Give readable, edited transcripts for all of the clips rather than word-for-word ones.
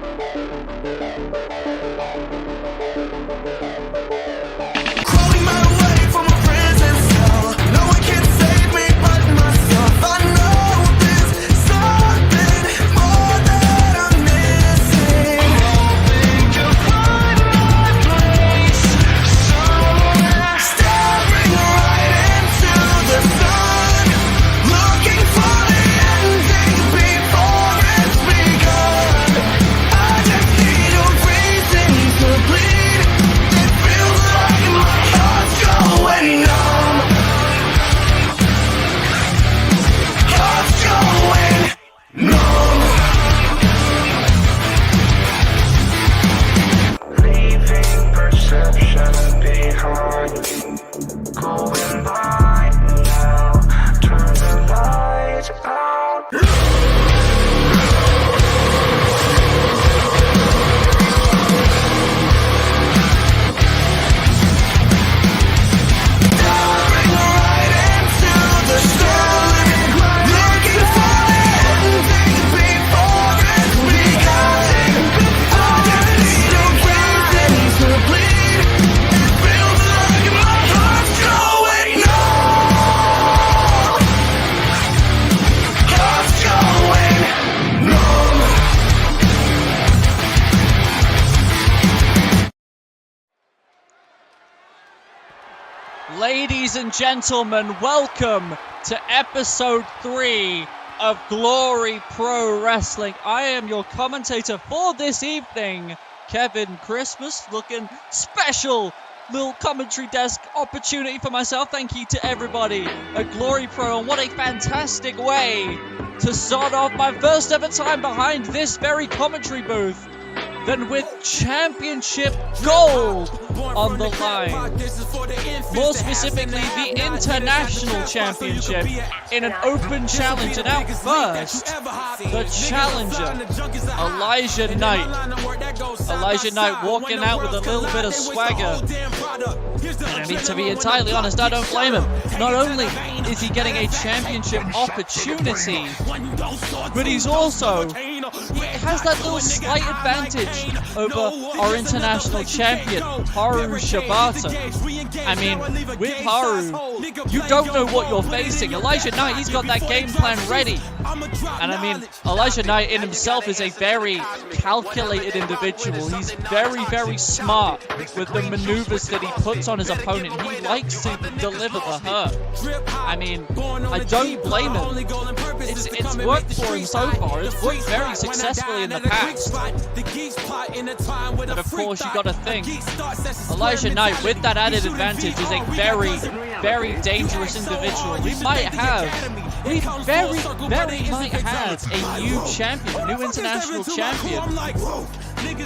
Crawling my way from a prison cell. No one can save me but myself. I know there's something more that I'm missing. Hoping to find my place somewhere. Staring right into the sun, looking for the ending before it's begun. I just need a reason to bleed. It feels like my heart's going numb. Heart's going numb. Leaving perception behind. Going blind now. Turn the lights out. Staring right into the sun, looking for the ending before it's begun. I just need a reason to bleed. It feels like my heart's going numb. Heart's going numb. Ladies and gentlemen, welcome to episode 3 of Glory Pro Wrestling. I am your commentator for this evening, Kevin Christmas. Looking special little commentary desk opportunity for myself. Thank you to everybody at Glory Pro, and what a fantastic way to start off my first ever time behind this very commentary booth. Then with championship gold on the line. More specifically, the International Championship in an open challenge. And out first, the challenger, Elijah Knight. Elijah Knight walking out with a little bit of swagger. And I need to be entirely honest, I don't blame him. Not only is he getting a championship opportunity, but he has that little slight advantage over our international champion, Haru Shibata. I mean, with Haru, you don't know what you're facing. Elijah Knight, he's got that game plan ready. And I mean, Elijah Knight in himself is a very calculated individual. He's very, very smart with the maneuvers that he puts on his opponent. He likes to deliver the hurt. I mean, I don't blame him. It's worked for him so far. It's worked very successfully in the past. But of course, you got to think, Elijah Knight with that added advantage is a very, very dangerous individual. We very might have a new champion, new international champion,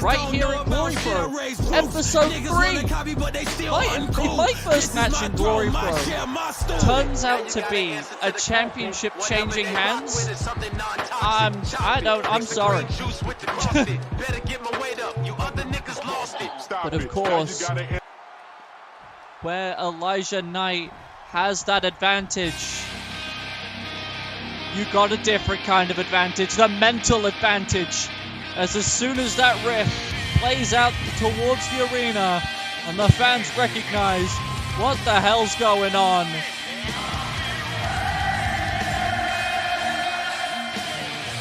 right here at Glory Pro, episode 3. My first match in Glory Pro turns out to be a championship changing hands. I'm sorry. But of course, where Elijah Knight has that advantage, you got a different kind of advantage, the mental advantage. As soon as that riff plays out towards the arena and the fans recognize what the hell's going on.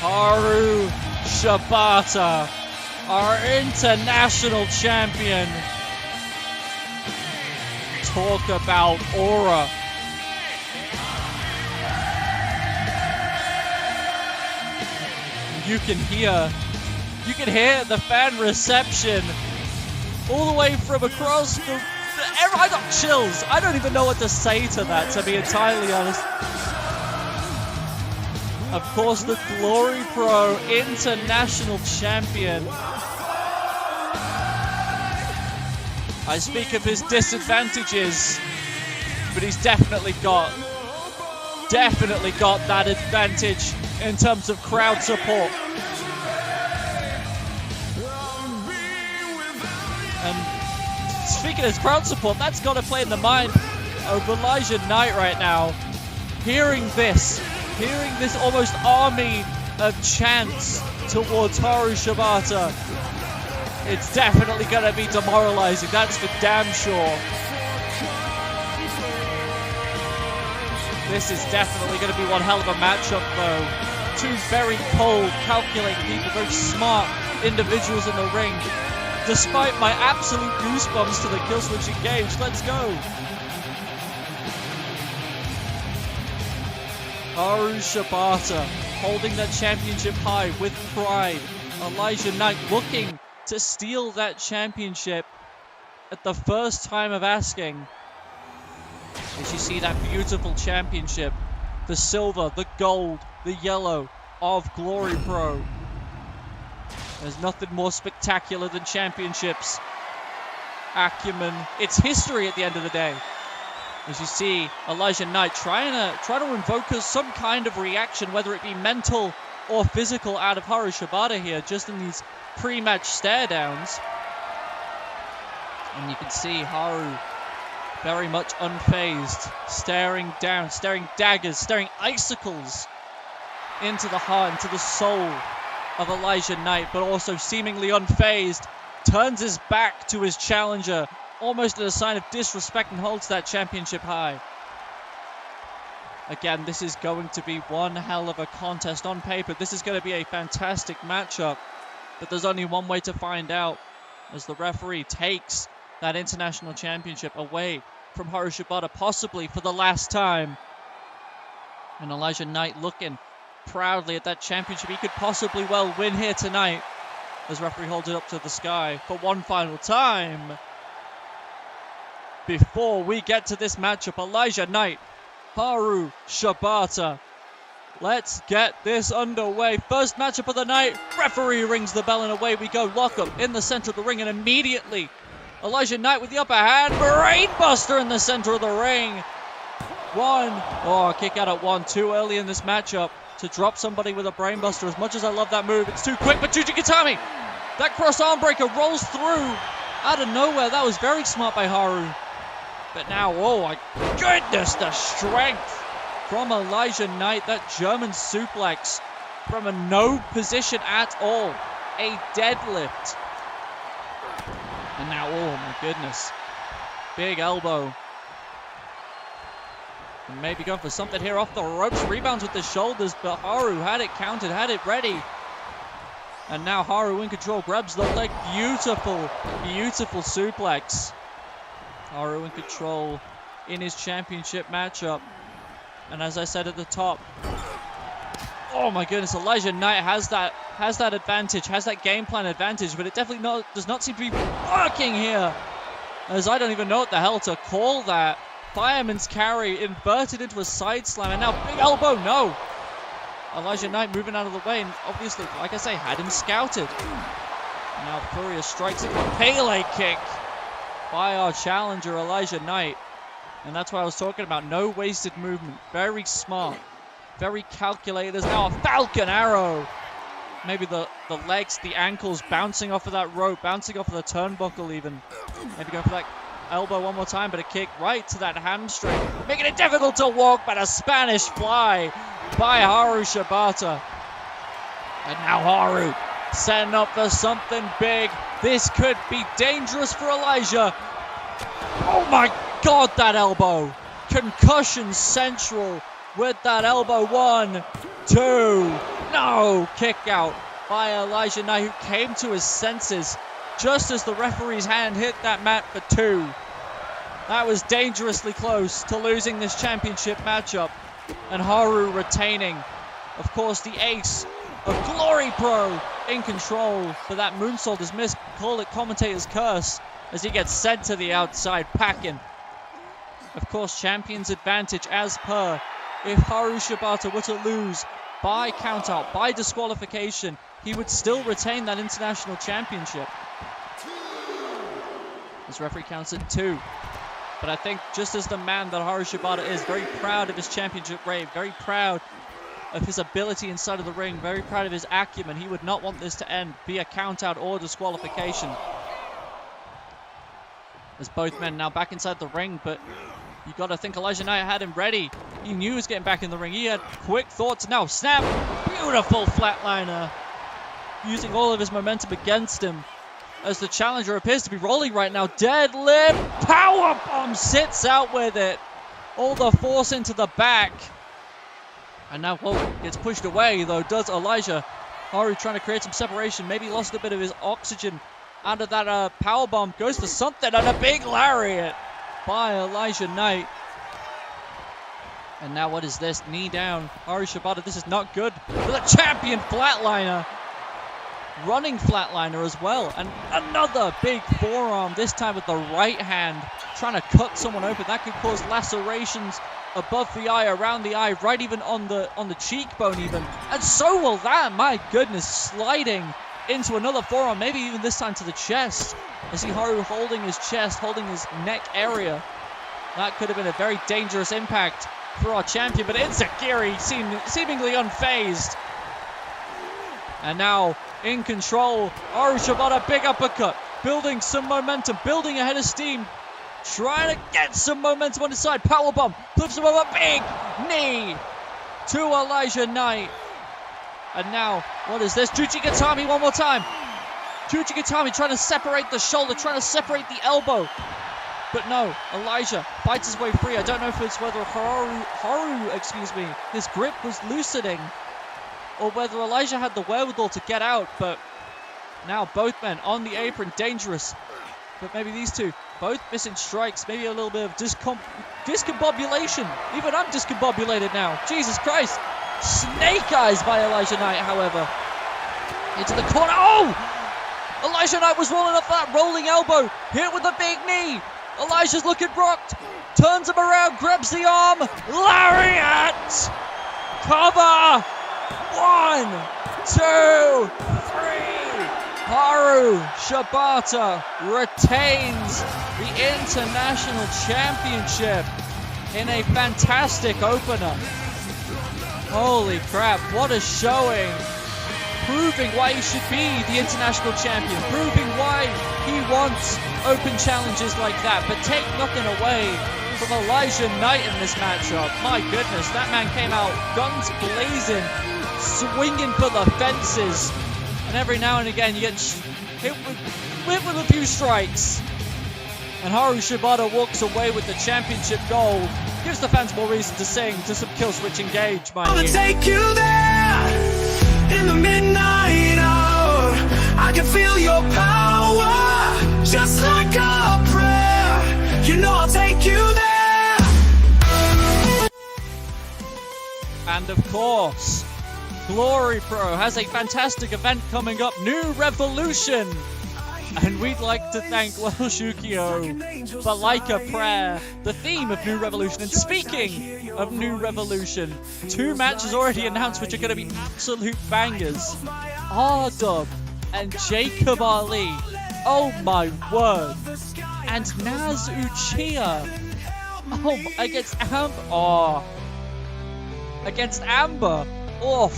Haru Shibata, our international champion. Talk about aura. You can hear the fan reception all the way from across the... I got chills. I don't even know what to say to that, to be entirely honest. Of course, the Glory Pro International Champion. I speak of his disadvantages, but he's definitely got that advantage in terms of crowd support. And speaking of crowd support, that's got to play in the mind of Elijah Knight right now. Hearing this almost army of chants towards Haru Shibata. It's definitely going to be demoralizing, that's for damn sure. This is definitely going to be one hell of a matchup though. Two very cold, calculating people, very smart individuals in the ring. Despite my absolute goosebumps to the kill switch engage, let's go. Haru Shibata holding that championship high with pride. Elijah Knight looking to steal that championship at the first time of asking. As you see that beautiful championship, the silver, the gold, the yellow of Glory Pro. There's nothing more spectacular than championships. Acumen, it's history at the end of the day. As you see Elijah Knight trying to invoke some kind of reaction, whether it be mental or physical, out of Haru Shibata here, just in these pre-match stare downs. And you can see Haru very much unfazed, staring down, staring daggers, staring icicles into the heart, into the soul of Elijah Knight, but also seemingly unfazed, turns his back to his challenger, almost as a sign of disrespect, and holds that championship high. Again, this is going to be one hell of a contest on paper. This is going to be a fantastic matchup, but there's only one way to find out, as the referee takes that international championship away from Haru Shibata, possibly for the last time. And Elijah Knight looking proudly at that championship he could possibly well win here tonight, as referee holds it up to the sky for one final time. Before we get to this matchup, Elijah Knight, Haru Shibata. Let's get this underway. First matchup of the night. Referee rings the bell and away we go. Lock up in the center of the ring, and immediately Elijah Knight with the upper hand. Brainbuster in the center of the ring. Kick out at one. Too early in this matchup to drop somebody with a brainbuster. As much as I love that move, it's too quick. But Jujikatami, that cross arm breaker rolls through out of nowhere. That was very smart by Haru. But now, oh my goodness, the strength from Elijah Knight. That German suplex from a no position at all. A deadlift. And now, oh my goodness. Big elbow. And maybe going for something here off the ropes. Rebounds with the shoulders, but Haru had it counted, had it ready. And now Haru in control, grabs the leg. Beautiful, beautiful suplex. Haru in control in his championship matchup. And as I said at the top, oh my goodness, Elijah Knight has that advantage, has that game plan advantage, but it definitely does not seem to be working here. As I don't even know what the hell to call that. Fireman's carry inverted into a side slam, and now big elbow, no. Elijah Knight moving out of the way, and obviously, like I say, had him scouted. And now Furia strikes it with a Pele kick by our challenger, Elijah Knight. And that's what I was talking about. No wasted movement. Very smart. Very calculated. There's now a Falcon Arrow. Maybe the legs, the ankles bouncing off of that rope, bouncing off of the turnbuckle even. Maybe going for that elbow one more time, but a kick right to that hamstring. Making it difficult to walk, but a Spanish fly by Haru Shibata. And now Haru setting up for something big. This could be dangerous for Elijah. Oh my God, that elbow. Concussion central with that elbow. 1, 2. No, kick out by Elijah Knight, who came to his senses just as the referee's hand hit that mat for 2. That was dangerously close to losing this championship matchup. And Haru retaining, of course, the ace of Glory Pro in control. But that moonsault is missed. Call it commentator's curse as he gets sent to the outside, packing. Of course, champion's advantage as per. If Haru Shibata were to lose by countout, by disqualification, he would still retain that international championship. This referee counts at 2. But I think just as the man that Haru Shibata is, very proud of his championship reign, very proud of his ability inside of the ring, very proud of his acumen, he would not want this to end, be a countout or disqualification. As both men now back inside the ring, but you got to think Elijah Knight had him ready. He knew he was getting back in the ring. He had quick thoughts. Now snap. Beautiful flatliner using all of his momentum against him as the challenger appears to be rolling right now. Deadlift, powerbomb, sits out with it. All the force into the back. And now, gets pushed away, though, does Elijah. Haru trying to create some separation. Maybe lost a bit of his oxygen out of that powerbomb. Goes for something, and a big lariat by Elijah Knight. And now what is this? Knee down. Haru Shibata, this is not good. For the champion flatliner. Running flatliner as well. And another big forearm, this time with the right hand. Trying to cut someone open. That could cause lacerations above the eye, around the eye, right even on the cheekbone even. And so will that, my goodness, sliding into another forearm, maybe even this time to the chest. I see Haru holding his chest, holding his neck area. That could have been a very dangerous impact for our champion, but Enzagiri seemingly unfazed. And now in control, Haru Shibata, big uppercut, building some momentum, building ahead of steam, trying to get some momentum on his side. Powerbomb, flips him over, big knee to Elijah Knight. And now, what is this? Jujigatami one more time. Jujigatami trying to separate the shoulder, trying to separate the elbow. But no, Elijah fights his way free. I don't know if it's whether Haru, his grip was loosening, or whether Elijah had the wherewithal to get out. But now both men on the apron, dangerous. But maybe these two, both missing strikes, maybe a little bit of discombobulation. Even I'm discombobulated now. Jesus Christ. Snake eyes by Elijah Knight, however. Into the corner. Oh! Elijah Knight was rolling off that rolling elbow. Hit with a big knee. Elijah's looking rocked. Turns him around, grabs the arm. Lariat! Cover! 1, 2, 3. Haru Shibata retains the International Championship in a fantastic opener. Holy crap, what a showing. Proving why he should be the international champion. Proving why he wants open challenges like that. But take nothing away from Elijah Knight in this matchup. My goodness, that man came out guns blazing, swinging for the fences. And every now and again you get hit with a few strikes. And Haru Shibata walks away with the championship gold. Gives the fans more reason to sing to some kill switch engage, mind you. Take you there in the midnight hour. I can feel your power, just like a prayer. You know I'll take you there. And of course, Glory Pro has a fantastic event coming up, New Revolution. And we'd like to thank Shukio for Like a Prayer, the theme of New Revolution. And speaking of New Revolution, 2 matches already announced which are going to be absolute bangers. R-Dub and Jacob Ali. Oh my word. And Naz Uchiha. Oh, against Amber. Oh. Against Amber. Oh,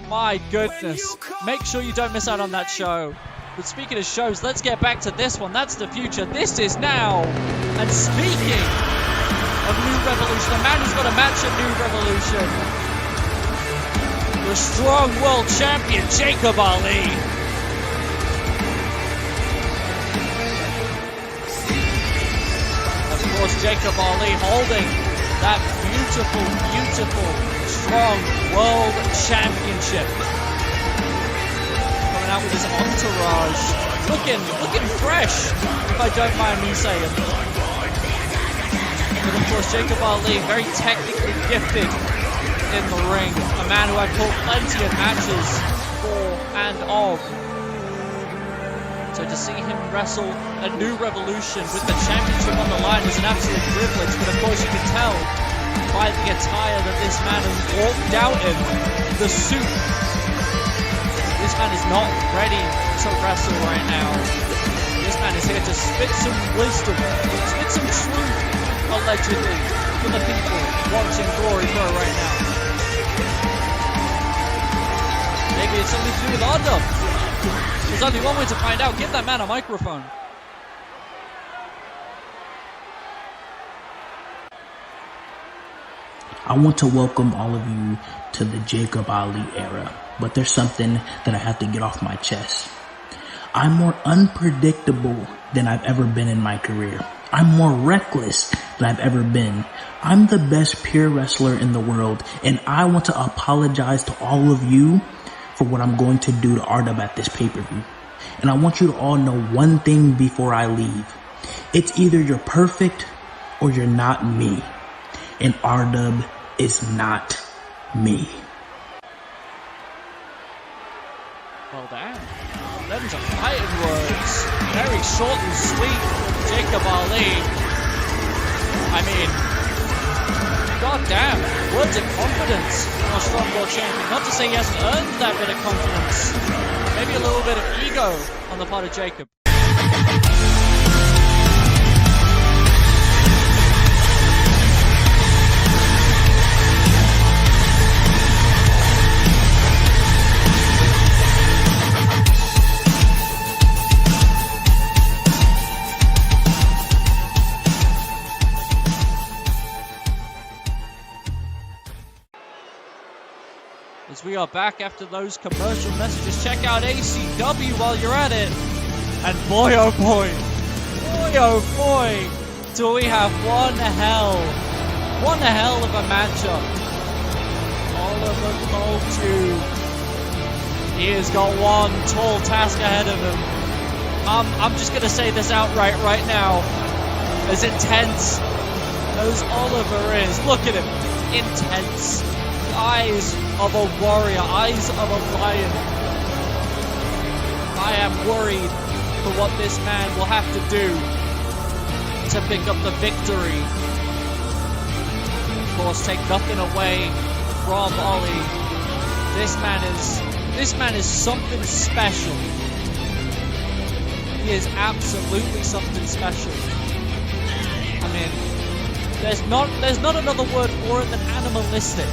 my goodness. Make sure you don't miss out on that show. But speaking of shows, let's get back to this one. That's the future. This is now. And speaking of New Revolution, a man who's got a match at New Revolution. The strong world champion, Jacob Ali. Of course, Jacob Ali holding that beautiful, beautiful, strong world championship. Out with his entourage, looking fresh, if I don't mind me saying. But of course, Jacob Ali, very technically gifted in the ring, a man who I've caught plenty of matches for and of. So to see him wrestle a New Revolution with the championship on the line is an absolute privilege. But of course, you can tell by the attire that this man has walked out in, the suit. This man is not ready to wrestle right now. This man is here to spit some wisdom, spit some truth, allegedly, for the people watching Glory Pro right now. Maybe it's something to do with R-Dub. There's only one way to find out. Give that man a microphone. I want to welcome all of you to the Jacob Ali era. but there's something that I have to get off my chest. I'm more unpredictable than I've ever been in my career. I'm more reckless than I've ever been. I'm the best pure wrestler in the world, and I want to apologize to all of you for what I'm going to do to R-Dub at this pay-per-view. And I want you to all know one thing before I leave. It's either you're perfect or you're not me. And R-Dub is not me. Well, damn. Them's are fighting words. Very short and sweet from Jacob Ali. I mean, goddamn, words of confidence from a strong world champion. Not to say he hasn't earned that bit of confidence. Maybe a little bit of ego on the part of Jacob. As we are back after those commercial messages, check out ACW while you're at it. And boy oh boy, do we have one hell of a matchup. Oliver Cole, he has got one tall task ahead of him. I'm just gonna say this outright right now. As intense as Oliver is, look at him, intense. Eyes of a warrior, eyes of a lion. I am worried for what this man will have to do to pick up the victory. Of course, take nothing away from Ollie. This man is something special. He is absolutely something special. I mean, there's not another word for it than animalistic.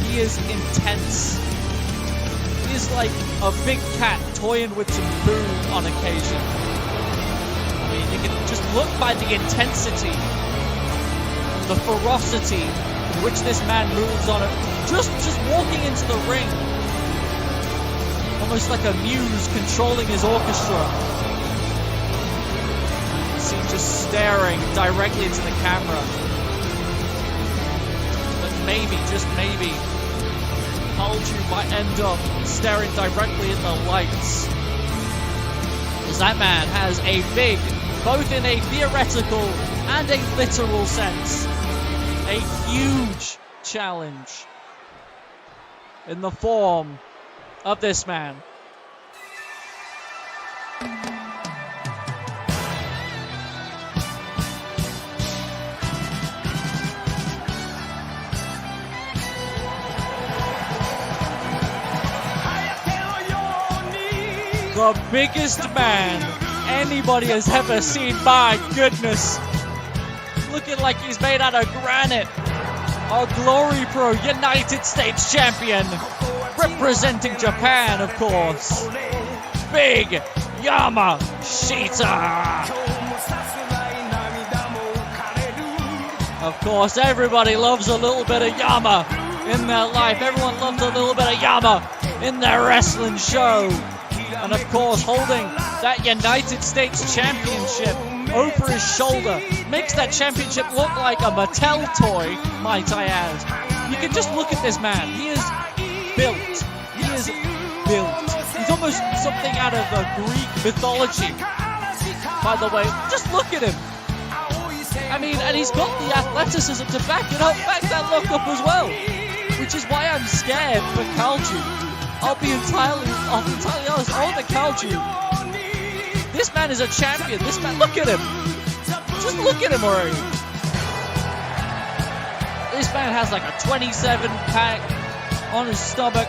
He is intense. He is like a big cat toying with some food on occasion. I mean, you can just look by the intensity, the ferocity in which this man moves on it. Just walking into the ring. Almost like a muse controlling his orchestra. You see him just staring directly into the camera. But maybe, just maybe, Kalju might end up staring directly at the lights. Because that man has a big, both in a theoretical and a literal sense, a huge challenge in the form of this man. The biggest man anybody has ever seen, my goodness. Looking like he's made out of granite. Our Glory Pro United States champion, representing Japan, of course. Big Yamashita. Of course, everybody loves a little bit of Yama in their life. Everyone loves a little bit of Yama in their wrestling show. And of course, holding that United States Championship over his shoulder makes that championship look like a Mattel toy, might I add. You can just look at this man. He is built. He is built. He's almost something out of Greek mythology. By the way, just look at him. I mean, and he's got the athleticism to back it up, back that look up as well. Which is why I'm scared for Kalju. I'll be entirely honest. I want the Kalju. This man is a champion. This man, look at him. Just look at him already. This man has like a 27 pack on his stomach.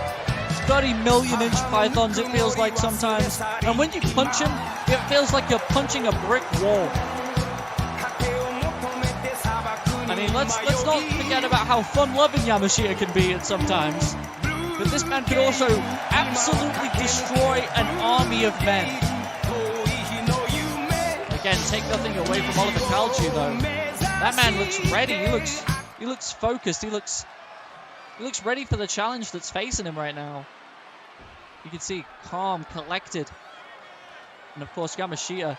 30 million inch pythons, it feels like sometimes. And when you punch him, it feels like you're punching a brick wall. I mean, let's not forget about how fun-loving Yamashita can be at sometimes. But this man could also absolutely destroy an army of men. Again, take nothing away from Oliver Kalju, though. That man looks ready. He looks focused. He looks He looks ready for the challenge that's facing him right now. You can see calm, collected. And of course, Yamashita,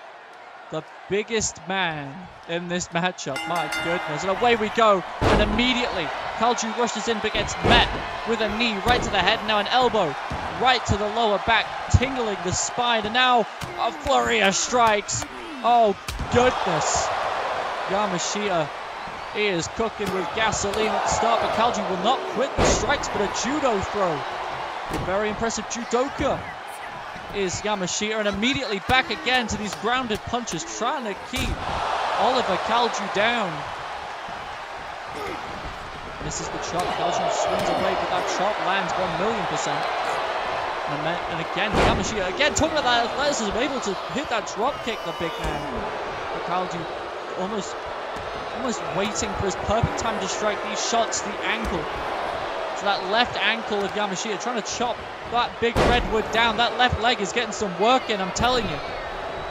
the biggest man in this matchup. My goodness. And away we go. And immediately, Kalju rushes in but gets met with a knee right to the head. Now an elbow right to the lower back, tingling the spine. And now a flurry of strikes. Oh, goodness. Yamashita is cooking with gasoline at the start, but Kalju will not quit the strikes, but a judo throw. A very impressive judoka is Yamashita, and immediately back again to these grounded punches, trying to keep Oliver Kalju down. Misses the chop. Kalju swings away, but that chop lands 1,000,000%. And again, Yamashita, again, talking about that athleticism, able to hit that drop kick, the big man. But Kalju almost waiting for his perfect time to strike these shots, the ankle. So that left ankle of Yamashita trying to chop that big redwood down. That left leg is getting some work in, I'm telling you.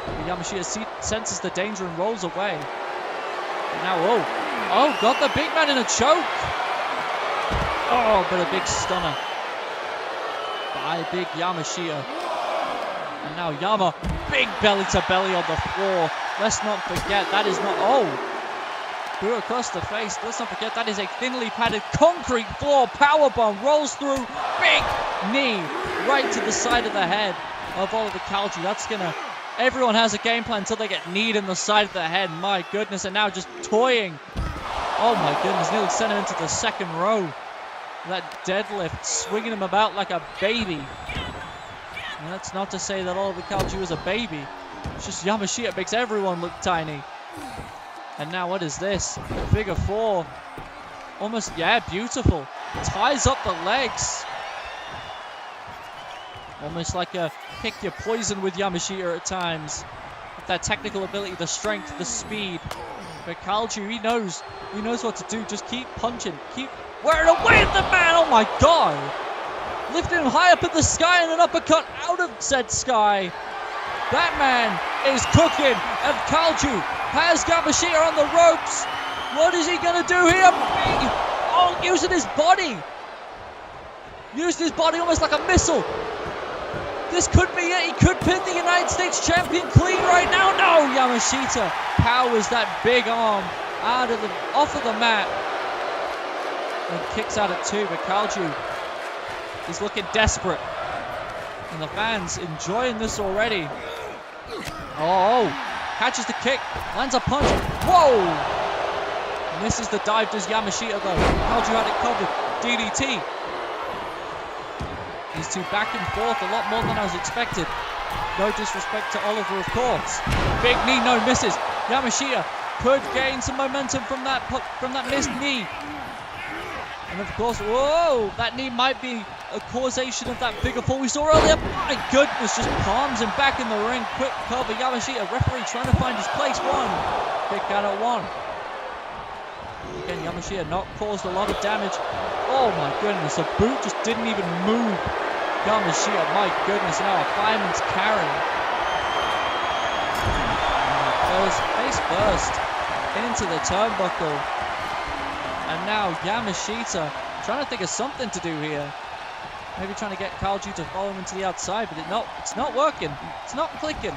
But Yamashita senses the danger and rolls away. And now, oh, got the big man in a choke. Oh, but a big stunner by big Yamashita. And now Yama, big belly to belly on the floor. Let's not forget, that is not, boot across the face. Let's not forget, that is a thinly padded concrete floor powerbomb. Rolls through, big knee right to the side of the head of Oliver Kalju. That's gonna, everyone has a game plan until they get kneed in the side of the head. My goodness, and now just toying. Oh my goodness, nearly sent him into the second row. That deadlift, swinging him about like a baby. And that's not to say that Oliver Kalju is a baby. It's just Yamashita makes everyone look tiny. And now what is this? Figure four. Almost, yeah, beautiful. Ties up the legs. Almost like a pick your poison with Yamashita at times. With that technical ability, the strength, the speed. But Kalju, he knows what to do. Just keep punching. Keep wearing away at the man. Oh my god. Lifting him high up in the sky and an uppercut out of said sky. That man is cooking, and Kalju has Yamashita on the ropes. What is he going to do here? Oh, using his body. Used his body almost like a missile. This could be it. He could pin the United States champion clean right now. No, Yamashita powers that big arm off of the mat and kicks out at two, but Kalju is looking desperate. And the fans enjoying this already. Oh, catches the kick, lands a punch. Whoa! Misses the dive, does Yamashita though. Kalju had it covered. DDT. These two back and forth a lot more than I was expected. No disrespect to Oliver, of course. Big knee, no misses. Yamashita could gain some momentum from that missed knee. And of course, whoa, that knee might be a causation of that figure four we saw earlier. My goodness, just palms him back in the ring. Quick cover, Yamashita, referee trying to find his place. One, kick out at one. Again, Yamashita not caused a lot of damage. Oh my goodness, the boot just didn't even move. Yamashita, my goodness, now a fireman's carry. Face first into the turnbuckle. And now Yamashita trying to think of something to do here. Maybe trying to get Kalju to follow him into the outside, but it's not working. It's not clicking.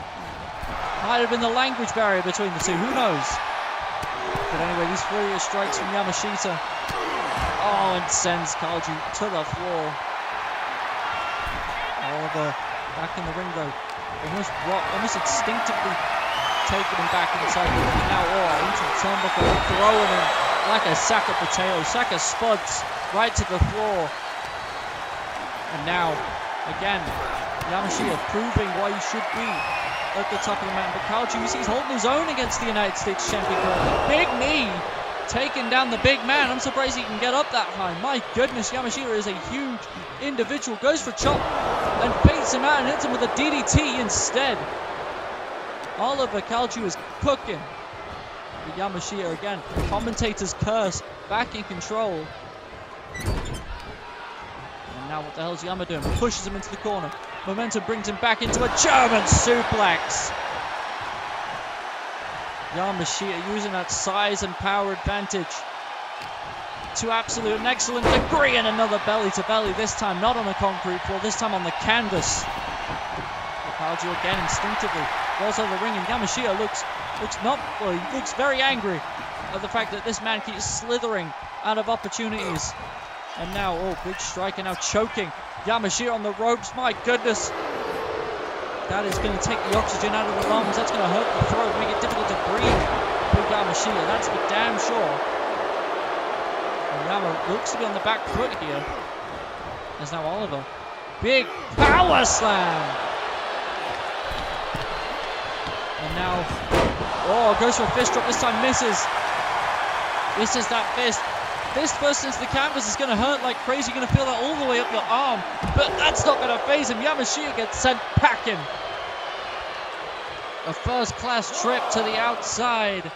Might have been the language barrier between the two, who knows? But anyway, these furious strikes from Yamashita. Oh, and sends Kalju to the floor. Oliver back in the ring though. Almost instinctively taking him back inside the ring. Now, into the turnbuckle, throwing him like a sack of potatoes, sack of spuds, right to the floor. And now, again, Yamashita proving why he should be at the top of the mountain. But Kalju, you see, he's holding his own against the United States champion currently. Big knee, taking down the big man. I'm surprised he can get up that high. My goodness, Yamashita is a huge individual. Goes for a chop and fakes him out and hits him with a DDT instead. Oliver Kalju is cooking. But Yamashita again, commentator's curse, back in control. And now what the hell is Yama doing? Pushes him into the corner. Momentum brings him back into a German suplex. Yamashita using that size and power advantage to absolute and excellent degree, and another belly to belly, this time not on a concrete floor, this time on the canvas. Kaiju again instinctively goes over the ring, and Yamashita looks very angry at the fact that this man keeps slithering out of opportunities. And now, big striker now choking Yamashita on the ropes. My goodness. That is going to take the oxygen out of the lungs. That's going to hurt the throat, make it difficult to breathe. Big Yamashita, that's for damn sure. And Yama looks to be on the back foot here. There's now Oliver. Big power slam. And now, goes for a fist drop. This time misses. Misses that fist. Fist first into the canvas is going to hurt like crazy. You're going to feel that all the way up your arm. But that's not going to faze him. Yamashita gets sent packing. A first-class trip to the outside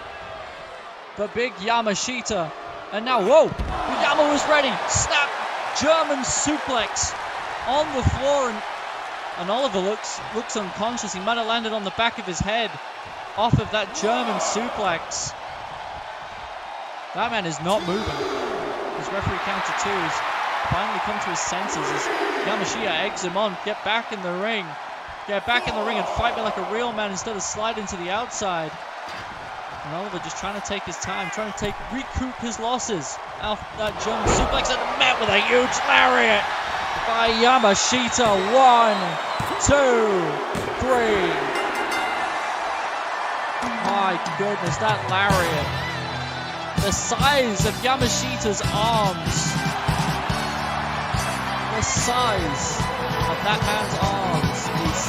for big Yamashita. And now, Yama was ready. Snap, German suplex on the floor. And Oliver looks unconscious. He might have landed on the back of his head off of that German suplex. That man is not moving. His referee counter 2 has finally come to his senses as Yamashita eggs him on. Get back in the ring. Get back in the ring and fight me like a real man instead of sliding to the outside. And Oliver just trying to take his time, trying to recoup his losses off that German suplex, and met with a huge lariat by Yamashita. 1, 2, 3. My goodness, that lariat. The size of Yamashita's arms. The size of that man's arms is...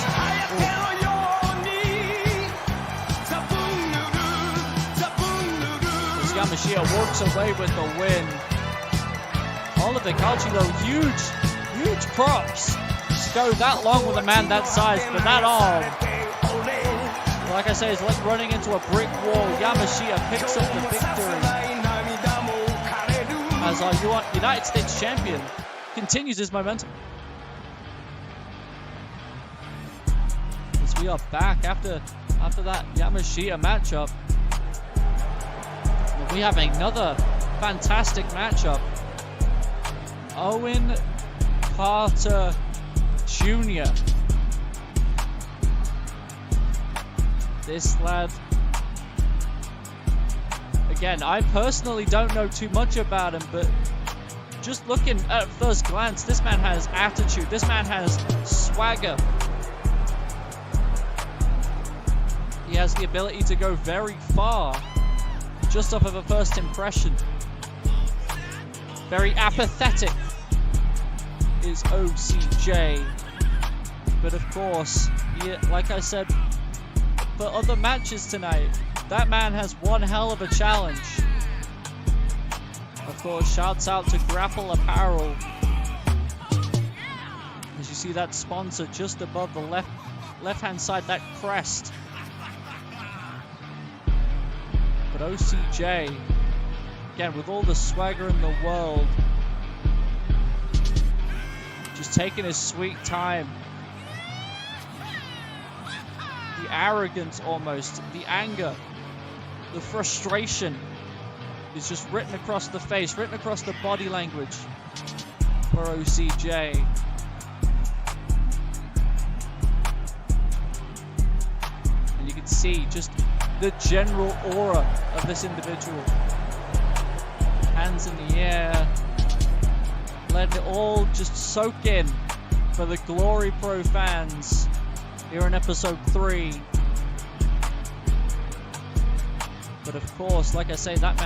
As Yamashita walks away with the win. Oliver Calci, though, huge props to go that long with a man that size, but that arm, like I say, it's like running into a brick wall. Yamashita picks up the victory as our United States champion continues his momentum. As we are back after that Yamashita matchup, we have another fantastic matchup. Owen Carter Jr. This lad, again, I personally don't know too much about him, but just looking at first glance, this man has attitude, this man has swagger. He has the ability to go very far, just off of a first impression. Very apathetic is OCJ, but of course, like I said, for other matches tonight, that man has one hell of a challenge. Of course, shouts out to Grapple Apparel. As you see that sponsor just above the left-hand side, that crest. But OCJ, again, with all the swagger in the world, just taking his sweet time. The arrogance almost, the anger, the frustration is just written across the face, written across the body language for OCJ. And you can see just the general aura of this individual. Hands in the air, letting it all just soak in for the Glory Pro fans here in episode 3. But of course, like I say, that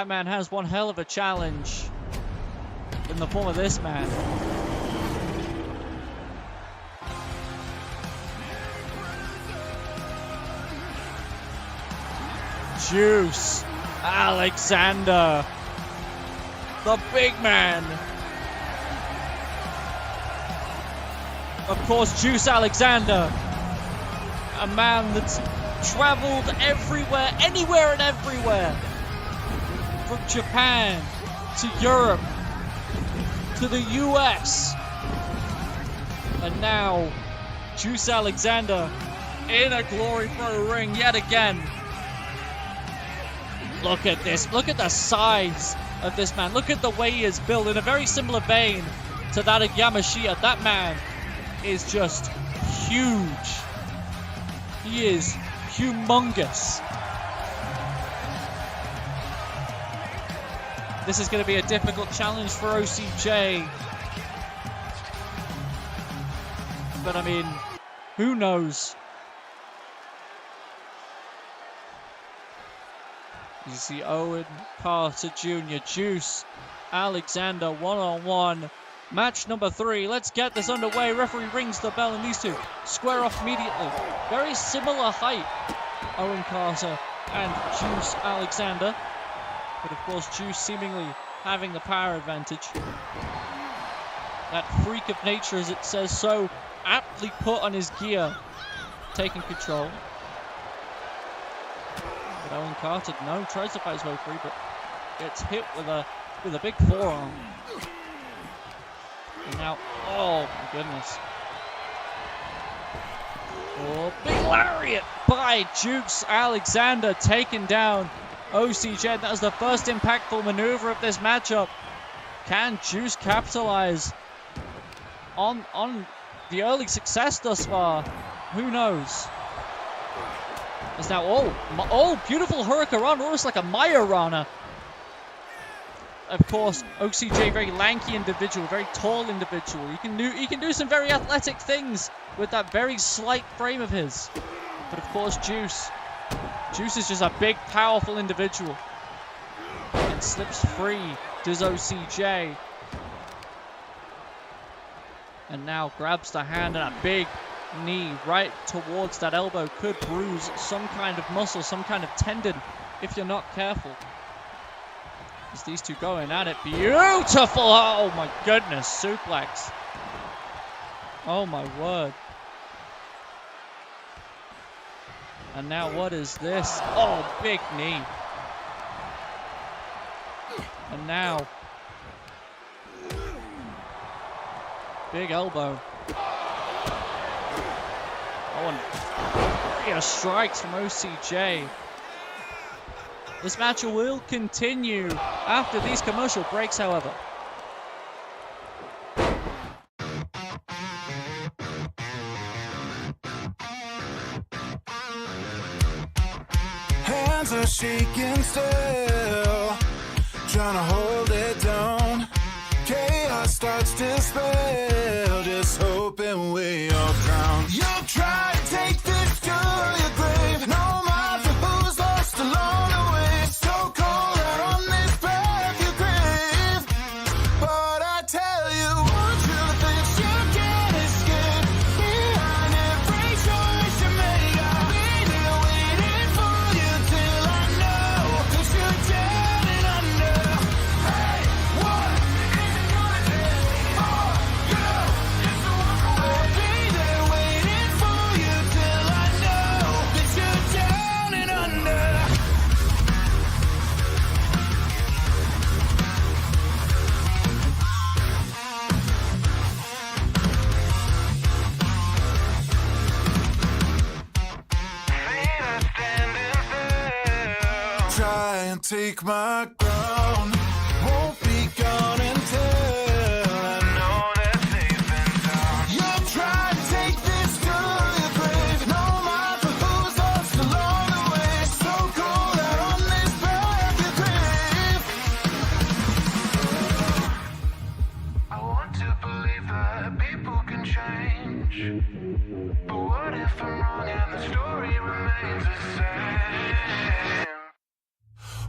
man has one hell of a challenge in the form of this man. Juice Alexander, the big man. Of course, Juice Alexander, a man that's traveled everywhere, anywhere and everywhere. From Japan to Europe to the US. And now, Juice Alexander in a Glory Pro ring yet again. Look at this. Look at the size of this man. Look at the way he is built in a very similar vein to that of Yamashita. That man is just huge. He is humongous. This is going to be a difficult challenge for OCJ. But I mean, who knows? You see Owen Carter Jr., Juice Alexander one-on-one. Match number 3. Let's get this underway. Referee rings the bell and these two square off immediately. Very similar height, Owen Carter and Juice Alexander. But of course, Juice seemingly having the power advantage. That freak of nature, as it says so aptly put on his gear, taking control. But Owen Carter, no, tries to fight his way free, but gets hit with a big forearm. And now, oh my goodness. Oh, big lariat by Juice Alexander, taking down OCJ. That was the first impactful maneuver of this matchup. Can Juice capitalize on the early success thus far? Who knows? It's now, oh, beautiful Hurricanrana, almost like a Majorana. Of course, OCJ, very lanky individual, very tall individual. He can do some very athletic things with that very slight frame of his. But of course, Juice is just a big, powerful individual. And slips free, does OCJ. And now grabs the hand and a big knee right towards that elbow. Could bruise some kind of muscle, some kind of tendon, if you're not careful. As these two going at it. Beautiful! Oh my goodness, suplex. Oh my word. And now what is this? Oh, big knee. And now, big elbow. Oh, and brilliant strikes from OCJ. This match will continue after these commercial breaks, however. Hands are shaking still, trying to hold it down. Chaos starts to spell, just hoping we all drown. You'll try to take this to your grave, no matter who's lost along the way. So cold out on this path you crave, but I tell you, one truth that you can't escape. Behind every choice you make, I'll be there waiting for you till I know that you're down and under. Hey, what is it gonna take for you? Just to walk away. I'll be there waiting for you till I know that you're down and under. Try and take my crown. Won't be gone until I know that safe and sound. You'll try to take this to your grave, no matter who's lost along the way. So cold out on this path you crave. I want to believe that people can change, but what if I'm wrong and the story remains the same?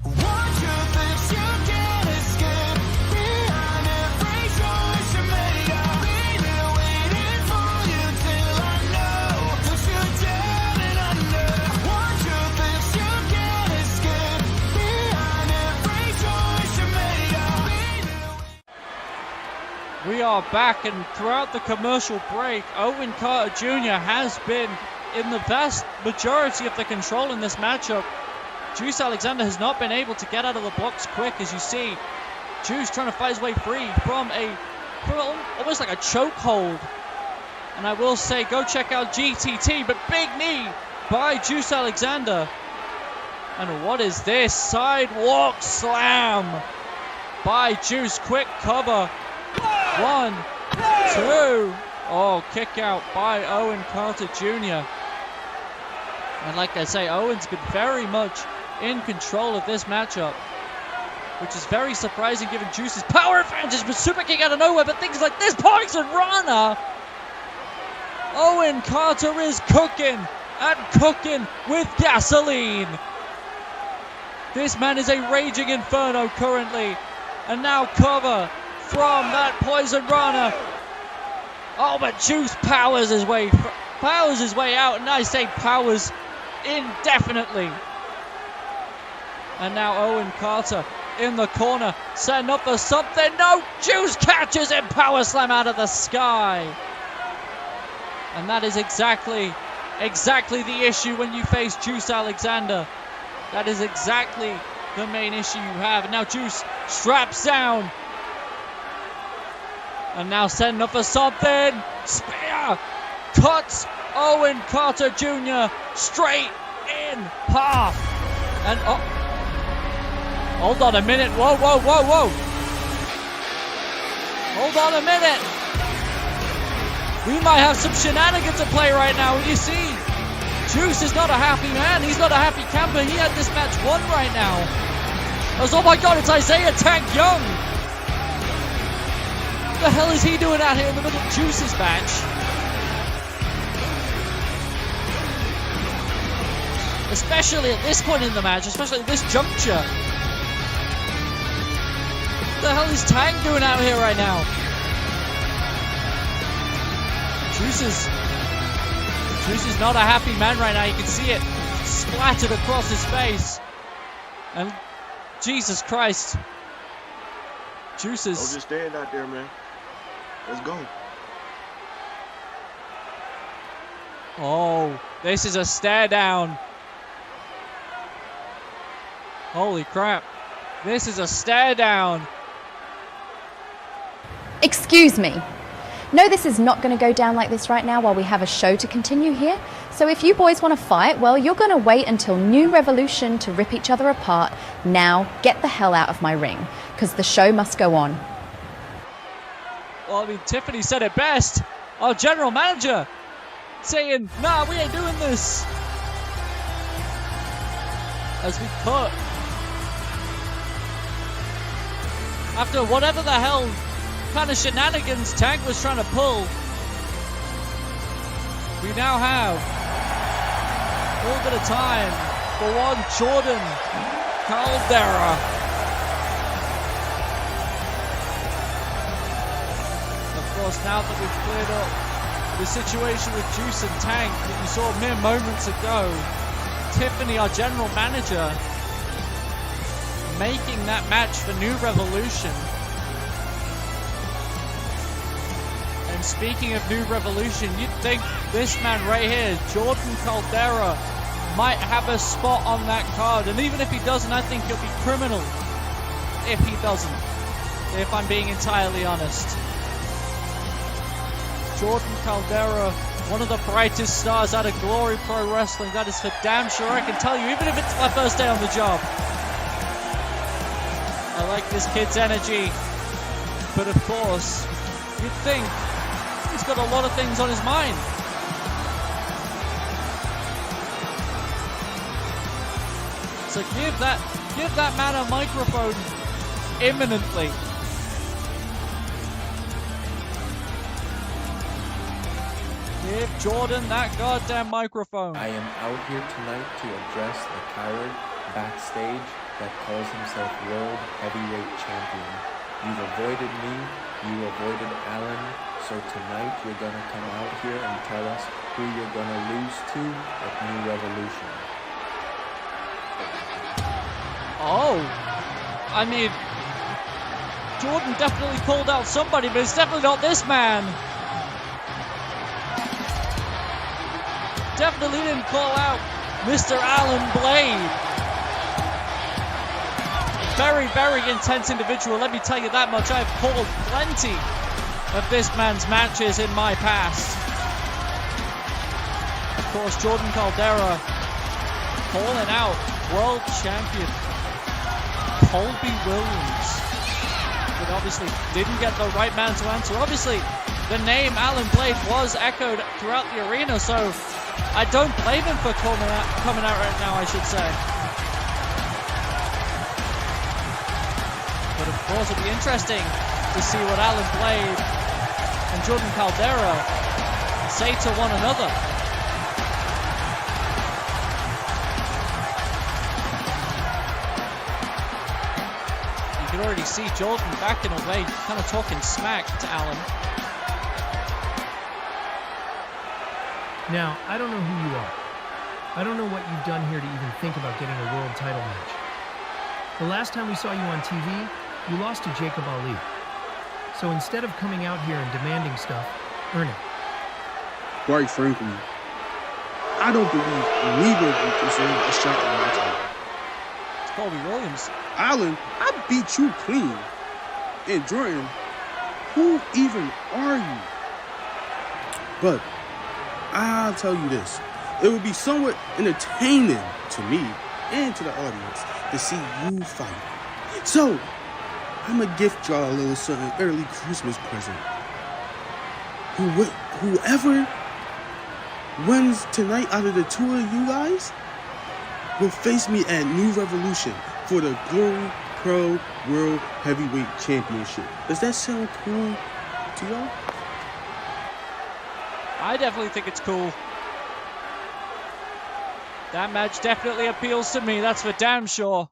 One truth that you can't escape. Behind every choice you make, I'll be there waiting for you till I know that you're down and under. One truth that you can't escape. Behind every choice you make, I'll be there. We are back, and throughout the commercial break, Owen Carter Jr. has been in the vast majority of the control in this matchup. Juice Alexander has not been able to get out of the blocks quick, as you see. Juice trying to fight his way free from almost like a chokehold. And I will say, go check out GTT, but big knee by Juice Alexander. And what is this? Sidewalk slam by Juice. Quick cover. 1, 2. Oh, kick out by Owen Carter Jr. And like I say, Owen's been very much in control of this matchup, which is very surprising given Juice's power advantage. But super kick out of nowhere, but things like this, Poison Rana. Owen Carter is cooking and cooking with gasoline. This man is a raging inferno currently. And now cover from that Poison Rana. Oh, but Juice powers his way out, and I say powers indefinitely. And now Owen Carter in the corner, setting up for something. No, Juice catches him, power slam out of the sky. And that is exactly the issue when you face Juice Alexander. That is exactly the main issue you have. And now Juice straps down. And now setting up for something. Spear cuts Owen Carter Jr. straight in half. And hold on a minute. Whoa. Hold on a minute. We might have some shenanigans at play right now. And you see, Juice is not a happy man. He's not a happy camper. He had this match won right now. Oh my God, it's Isaiah Tank Young. What the hell is he doing out here in the middle of Juice's match? Especially at this point in the match, especially at this juncture. What the hell is Tank doing out here right now? Juice is not a happy man right now. You can see it splattered across his face. And Jesus Christ. Juice is... Don't just stand out there, man. Let's go. Oh, this is a stare down. Holy crap. This is a stare down. Excuse me. No, this is not going to go down like this right now while we have a show to continue here. So if you boys want to fight, well, you're going to wait until New Revolution to rip each other apart. Now, get the hell out of my ring, because the show must go on. Well, I mean, Tiffany said it best. Our general manager saying, nah, we ain't doing this. As we cut. After whatever the hell kind of shenanigans Tank was trying to pull, we now have a little bit of time for one Jordan Caldera. Of course, now that we've cleared up the situation with Juice and Tank that we saw mere moments ago, Tiffany, our general manager, making that match for New Revolution. And speaking of New Revolution, you'd think this man right here, Jordan Caldera, might have a spot on that card. And even if he doesn't, I think he'll be criminal if he doesn't, if I'm being entirely honest. Jordan Caldera, one of the brightest stars out of Glory Pro Wrestling. That is for damn sure. I can tell you, even if it's my first day on the job. I like this kid's energy. But of course, you'd think he's got a lot of things on his mind. So give that man a microphone imminently. Give Jordan that goddamn microphone. I am out here tonight to address the coward backstage that calls himself World Heavyweight Champion. You've avoided me, you avoided Alan, so tonight you're gonna come out here and tell us who you're gonna lose to at New Revolution. Oh, I mean, Jordan definitely called out somebody, but it's definitely not this man. Definitely didn't call out Mr. Alan Blade. Very, very intense individual, let me tell you that much. I've called plenty of this man's matches in my past. Of course, Jordan Caldera calling out world champion Colby Williams. But obviously didn't get the right man to answer. Obviously, the name Alan Blade was echoed throughout the arena, so I don't blame him for coming out right now, I should say. But of course, it'll be interesting to see what Alan Blade and Jordan Caldera say to one another. You can already see Jordan backing away, kind of talking smack to Alan. Now, I don't know who you are. I don't know what you've done here to even think about getting a world title match. The last time we saw you on TV, you lost to Jacob Ali. So instead of coming out here and demanding stuff, earn it. Quite frankly, I don't believe neither of you deserve a shot at my title. It's Colby Williams. Alan, I beat you clean. And Jordan, who even are you? But I'll tell you this. It would be somewhat entertaining to me and to the audience to see you fight. So, I'm going to gift y'all a little something early Christmas present. Whoever wins tonight out of the two of you guys will face me at New Revolution for the Glory Pro World Heavyweight Championship. Does that sound cool to y'all? I definitely think it's cool. That match definitely appeals to me, that's for damn sure.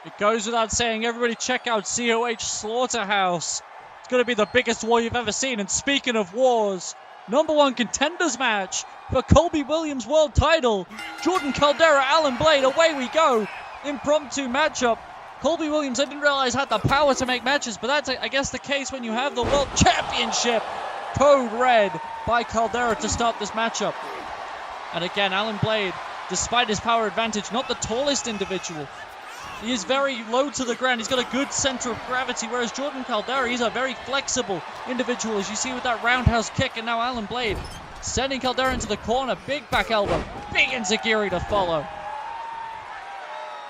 It goes without saying, everybody check out COH Slaughterhouse. It's going to be the biggest war you've ever seen. And speaking of wars, #1 contenders match for Colby Williams' world title. Jordan Caldera, Alan Blade, away we go. Impromptu matchup. Colby Williams, I didn't realize, had the power to make matches, but that's, I guess, the case when you have the World Championship. Code red by Caldera to start this matchup. And again, Alan Blade, despite his power advantage, not the tallest individual. He is very low to the ground. He's got a good center of gravity, whereas Jordan Caldera, he's a very flexible individual, as you see with that roundhouse kick. And now Alan Blade sending Caldera into the corner. Big back elbow. Big enziguri to follow.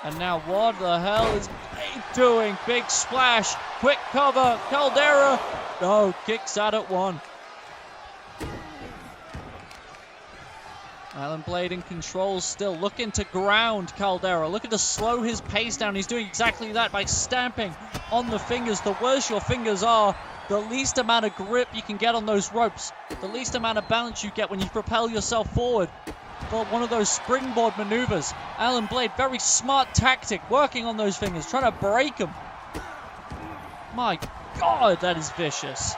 And now what the hell is Blade doing? Big splash. Quick cover. Caldera. No, kicks out at one. Alan Blade in control still, looking to ground Caldera, looking to slow his pace down. He's doing exactly that by stamping on the fingers. The worse your fingers are, the least amount of grip you can get on those ropes, the least amount of balance you get when you propel yourself forward for one of those springboard maneuvers. Alan Blade, very smart tactic, working on those fingers, trying to break them. My God, that is vicious.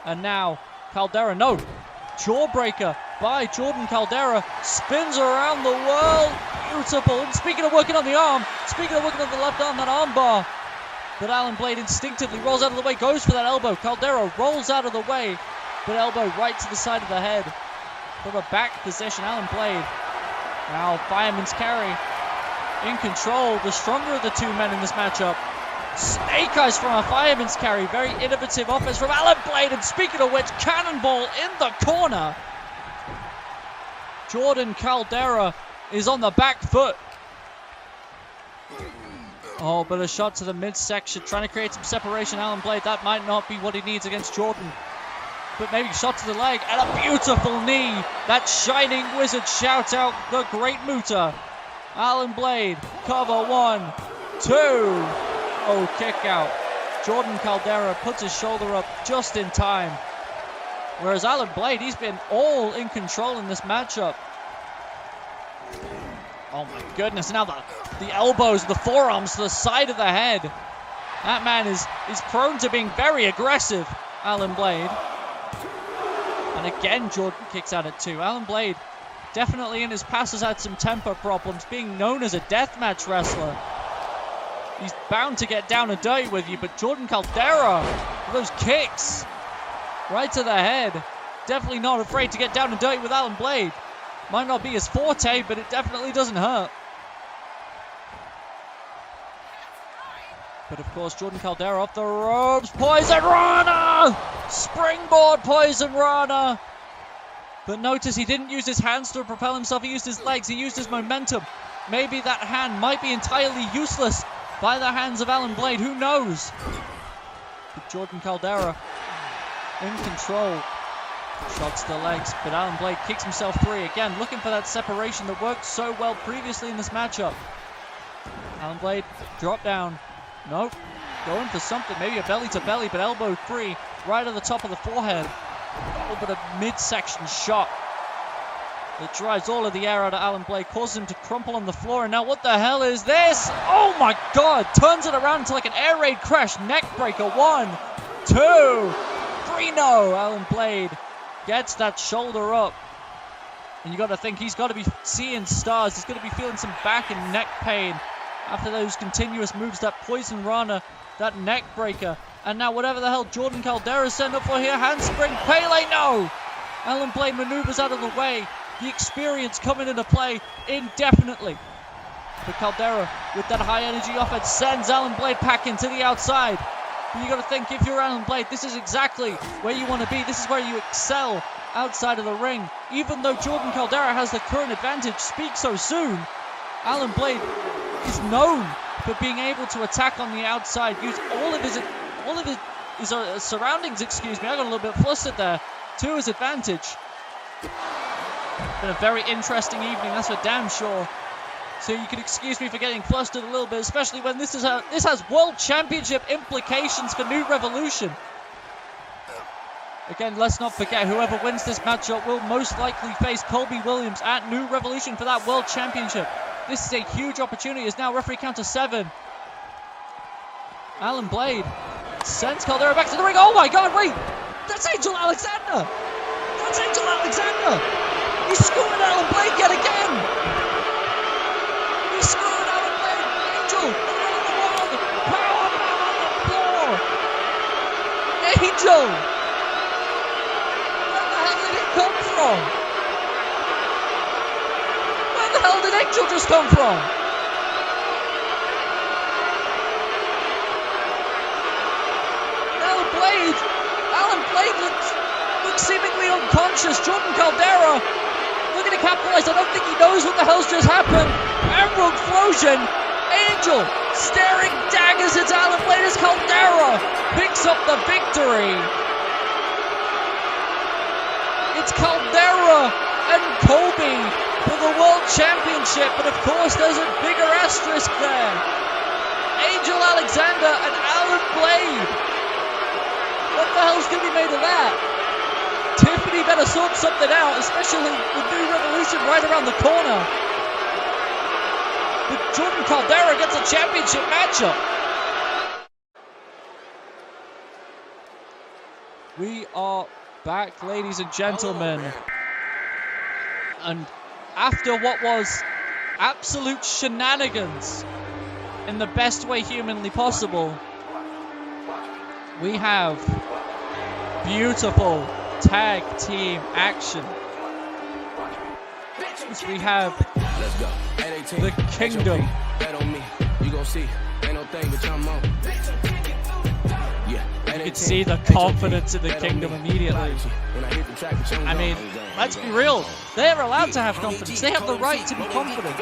And now Caldera, no, jawbreaker by Jordan Caldera, spins around the world. Beautiful. And speaking of working on the arm, speaking of working on the left arm, that arm bar. But Alan Blade instinctively rolls out of the way, goes for that elbow. Caldera rolls out of the way, but elbow right to the side of the head. From a back position, Alan Blade. Now fireman's carry in control, the stronger of the two men in this matchup. Snake eyes from a fireman's carry. Very innovative offense from Alan Blade. And speaking of which, cannonball in the corner. Jordan Caldera is on the back foot. Oh, but a shot to the midsection, trying to create some separation. Alan Blade, that might not be what he needs against Jordan. But maybe shot to the leg and a beautiful knee. That Shining Wizard shout out, the Great Muta. Alan Blade, cover 1, 2. Oh, kick out. Jordan Caldera puts his shoulder up just in time. Whereas Alan Blade, he's been all in control in this matchup. Oh my goodness, now the elbows, the forearms to the side of the head. That man is prone to being very aggressive, Alan Blade. And again, Jordan kicks out at 2. Alan Blade definitely in his past has had some temper problems, being known as a deathmatch wrestler. He's bound to get down and dirty with you, but Jordan Caldera, those kicks right to the head, definitely not afraid to get down and dirty with Alan Blade. Might not be his forte, but it definitely doesn't hurt. But of course, Jordan Caldera off the ropes. Poison Rana! Springboard Poison Rana! But notice he didn't use his hands to propel himself. He used his legs. He used his momentum. Maybe that hand might be entirely useless by the hands of Alan Blade. Who knows? But Jordan Caldera in control. Shots to the legs, but Alan Blade kicks himself free. Again, looking for that separation that worked so well previously in this matchup. Alan Blade, drop down. Nope. Going for something, maybe a belly to belly, but elbow free, right at the top of the forehead. A little bit of midsection shot that drives all of the air out of Alan Blade, causes him to crumple on the floor. And now what the hell is this? Oh my God! Turns it around into like an air raid crash. Neck breaker. 1, 2, 3. No! Alan Blade gets that shoulder up. And you got to think he's got to be seeing stars. He's going to be feeling some back and neck pain after those continuous moves. That Poison Rana, that neck breaker. And now whatever the hell Jordan Caldera sent up for here. Handspring Pele. No! Alan Blade maneuvers out of the way. The experience coming into play indefinitely. But Caldera, with that high energy offense, sends Alan Blade packing to the outside. But you got to think, if you're Alan Blade, this is exactly where you want to be. This is where you excel outside of the ring. Even though Jordan Caldera has the current advantage, speak so soon, Alan Blade is known for being able to attack on the outside, use all of his surroundings, I got a little bit flustered there, to his advantage. Been a very interesting evening, that's for damn sure. So you can excuse me for getting flustered a little bit, especially when this has World Championship implications for New Revolution. Again, let's not forget, whoever wins this matchup will most likely face Colby Williams at New Revolution for that World Championship. This is a huge opportunity. It's now referee count to 7. Alan Blade sends Caldera back to the ring. Oh my God, wait! That's Angel Alexander! That's Angel Alexander! He's screwing Alan Blade yet again! He's screwing Alan Blade! Angel! Around the world! Power bomb on the floor! Angel! Where the hell did it come from? Where the hell did Angel just come from? Alan Blade looks seemingly unconscious. Jordan Caldera looking to capitalize. I don't think he knows what the hell's just happened. Emerald Flosion. Angel staring daggers at Alan Blade as Caldera picks up the victory. It's Caldera and Colby for the World Championship, but of course there's a bigger asterisk there. Angel Alexander and Alan Blade. What the hell's going to be made of that? Tiffany better sort something out, especially with New Revolution right around the corner. But Jordan Caldera gets a championship matchup. We are back, ladies and gentlemen. And after what was absolute shenanigans in the best way humanly possible, we have beautiful tag team action. We have the Kingdom. You can see the confidence in the Kingdom immediately. I mean, let's be real. They are allowed to have confidence. They have the right to be confident.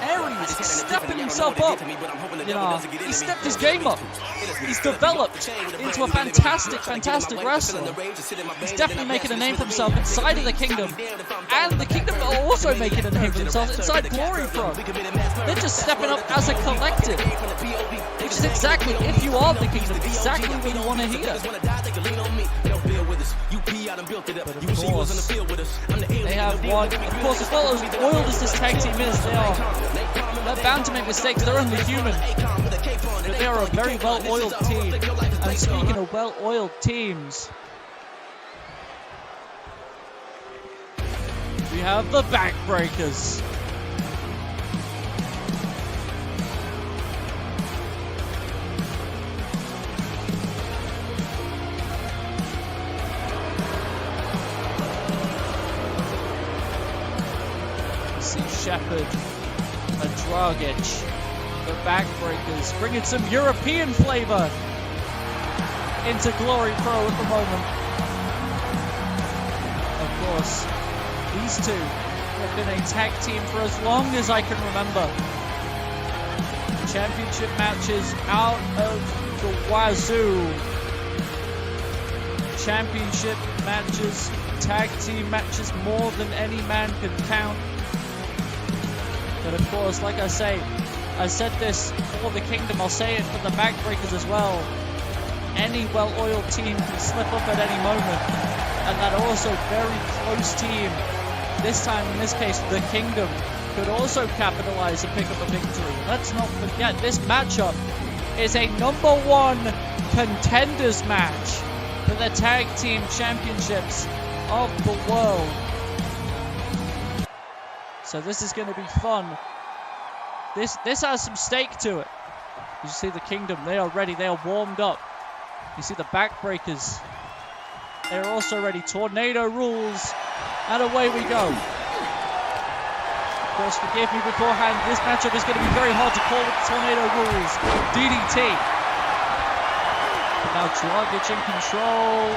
Aries is stepping himself up. You know, he stepped his game up. He's developed into a fantastic, fantastic wrestler. He's definitely making a name for himself inside of the Kingdom. And the Kingdom are also making a name for themselves inside Glory Pro. They're just stepping up as a collective. Which is exactly, if you are the Kingdom, exactly what you want to hear. But of course, they have one. Of course, as well as oiled as this tag team is, they're bound to make mistakes. They're only human. But they are a very well-oiled team. And speaking of well-oiled teams, we have the Backbreakers. Shepherd and Dragic, the Backbreakers, bringing some European flavor into Glory Pro at the moment. Of course, these two have been a tag team for as long as I can remember. Championship matches out of the wazoo. Championship matches, tag team matches, more than any man can count. But of course, like I say, I said this for the Kingdom, I'll say it for the Backbreakers as well. Any well-oiled team can slip up at any moment. And that also very close team, this time in this case, the Kingdom, could also capitalize and pick up a victory. Let's not forget, this matchup is a #1 contenders match for the Tag Team Championships of the world. So this is going to be fun. This has some stake to it. You see the Kingdom, they are ready, they are warmed up. You see the Backbreakers, they're also ready. Tornado rules, and away we go. Of course, forgive me beforehand, this matchup is going to be very hard to call with the Tornado rules. DDT. But now Dragic in control.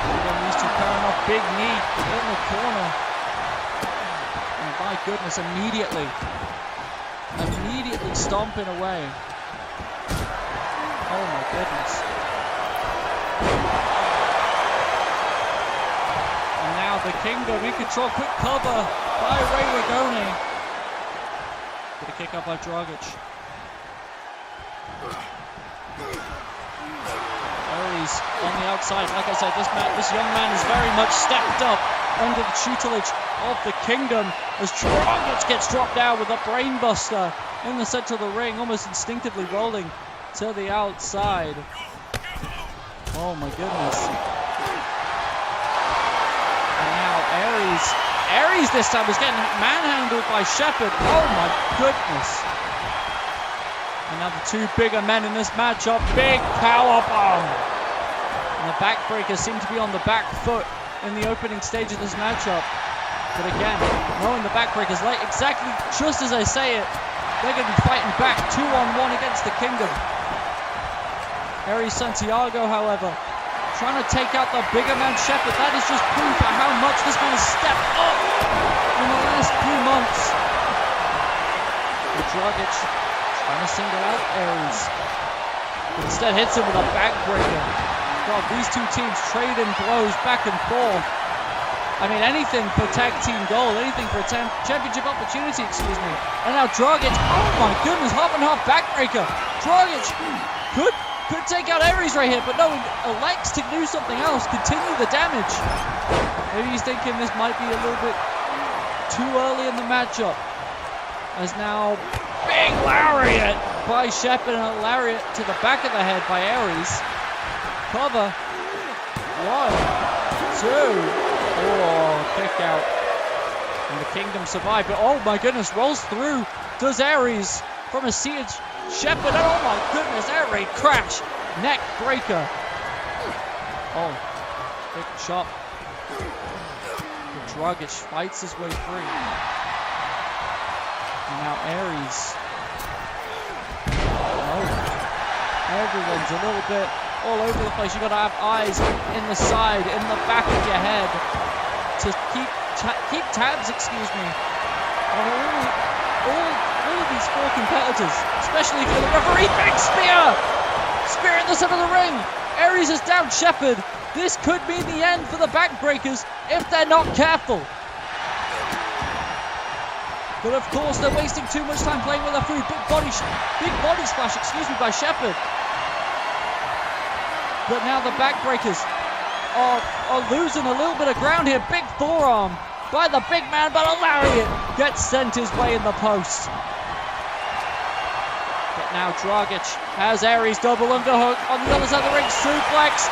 Again, these two pairing off, big knee in the corner. My goodness, immediately stomping away. Oh my goodness. And now the Kingdom in control, quick cover by Ray Ragone. Get a kick up by Dragic. Aries on the outside. Like I said, this young man is very much stepped up under the tutelage of the Kingdom as Dragic gets dropped down with a brainbuster in the center of the ring, almost instinctively rolling to the outside. Oh my goodness. And now Aries this time is getting manhandled by Shepherd. Oh my goodness. And now the two bigger men in this matchup, big power bomb. And the Backbreakers seem to be on the back foot in the opening stage of this matchup. But again, knowing the Backbreakers, like exactly just as I say it, they're going to be fighting back 2-on-1 against the Kingdom. Aries Santiago, however, trying to take out the bigger man Shepherd. That is just proof of how much this man has stepped up in the last few months. But Dragic trying to single out Aries. But instead hits him with a Backbreaker. God, these two teams trading blows back and forth. I mean, anything for tag team gold, anything for a championship opportunity, excuse me. And now Dragic, oh my goodness, half and half Backbreaker. Dragic could take out Aries right here, but no, elects to do something else, continue the damage. Maybe he's thinking this might be a little bit too early in the matchup. As now, big lariat by Shepherd and a lariat to the back of the head by Aries. Cover. 1, 2. Oh, kick out. And the Kingdom survive. But oh my goodness, rolls through. Does Aries from a seated Shepherd. And oh my goodness, air raid crash. Neck breaker. Oh, big chop. Dragic fights his way free. And now Aries. Oh, everyone's a little bit all over the place. You've got to have eyes in the side, in the back of your head to keep tabs, on all of these four competitors, especially if you're the referee. Big spear! Spear in the center of the ring. Aries is down Shepard. This could be the end for the backbreakers if they're not careful. But of course, they're wasting too much time playing with their food. Big body splash, by Shepard. But now the backbreakers are losing a little bit of ground here. Big forearm by the big man, but a lariat gets sent his way in the post. But now Dragic has Aries double underhook on the other side of the ring. Suplex,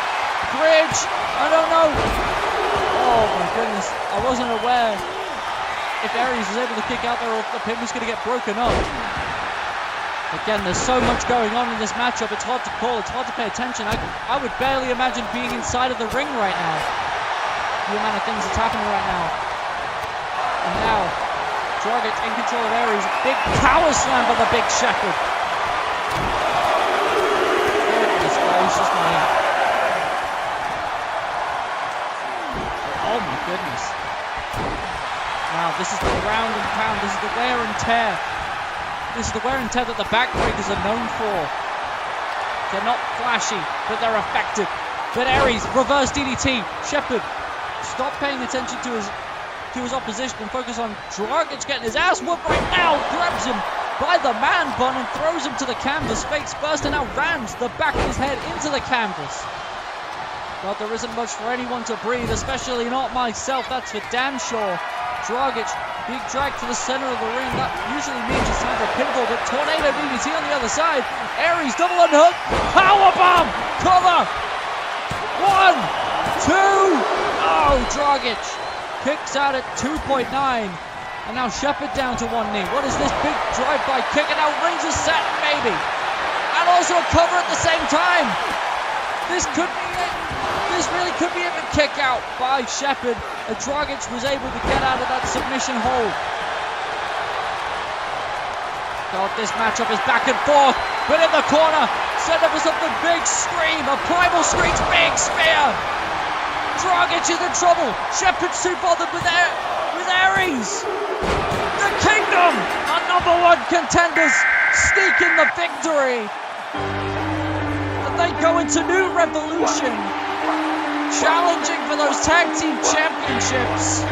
bridge, I don't know. Oh my goodness, I wasn't aware if Aries was able to kick out there or if the pin was going to get broken up. Again, there's so much going on in this matchup, it's hard to call, it's hard to pay attention. I would barely imagine being inside of the ring right now. The amount of things that's happening right now. And now, Dragic in control of Aries. Big power slam by the big Shepard. Goodness gracious me. Oh my goodness. Now, this is the ground and pound, this is the wear and tear. This is the wear and tear that the backbreakers are known for. They're not flashy, but they're effective. But Aries, reverse DDT. Shepard, stop paying attention to his opposition and focus on Dragic getting his ass whooped right now. Grabs him by the man bun and throws him to the canvas. Face first and now rams the back of his head into the canvas. But there isn't much for anyone to breathe, especially not myself. That's for damn sure. Dragic being dragged to the center of the ring. That usually means it's time for a pinfall, but tornado DDT on the other side. Aries double underhook. Powerbomb. Cover. 1, 2. Oh, Dragic kicks out at 2.9. And now Shepard down to one knee. What is this big drive-by kick? And now rings is set, maybe. And also a cover at the same time. This could be it. This really could be it. A kick out by Shepard. And Dragic was able to get out of that submission hold. God, this matchup is back and forth. But in the corner, set up for something big. Scream, a primal screech, big spear. Dragic is in trouble. Shepard's too bothered with Aries. The Kingdom, our #1 contenders, sneak in the victory. And they go into New Revolution, challenging for those tag team championships.